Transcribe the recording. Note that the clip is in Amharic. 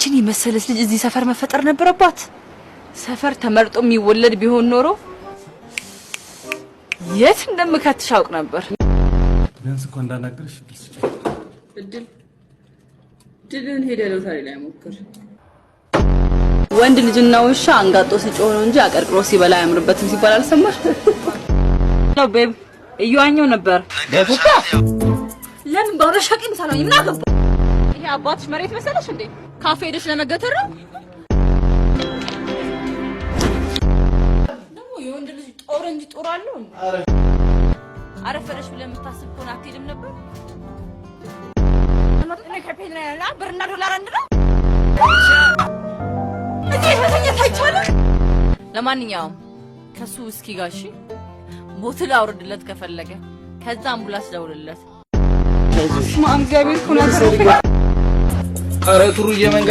አንቺን የመሰለች ልጅ እዚህ ሰፈር መፈጠር ነበረባት። ሰፈር ተመርጦ የሚወለድ ቢሆን ኖሮ የት እንደምከትሽ አውቅ ነበር። ቢያንስ እኮ እንዳናገርሽ ድልን ሄደለው ታሪ ላይ ሞክር። ወንድ ልጅና ውሻ አንጋጦ ሲጮህ ነው እንጂ አቀርቅሮ ሲበላ ያምርበትም ሲባል አልሰማሽ? ነው ቤብ እዩዋኘው ነበር በፉካ ለምን ባረሻቂም ሳሎኝ ምን አገባ? ይሄ አባትሽ መሬት መሰለሽ እንዴ? ካፌ ሄደሽ ለመገተር ነው? ደግሞ የወንድ ልጅ ጦር እንጂ ጦር አለው እንዴ? አረፈደሽ ብለህ የምታስብ ከሆነ አትሄድም ነበር? እኔ ከፔና ያላ ብርና ዶላር አንድ ነው። እዚህ መተኛት አይቻልም። ለማንኛውም ከሱ እስኪ ጋሺ ቦትል አውርድለት ከፈለገ ከዛ አምቡላንስ ደውልለት። ማም እግዚአብሔር ኩና ተረፈ። ኧረ ቱሩዬ መንገድ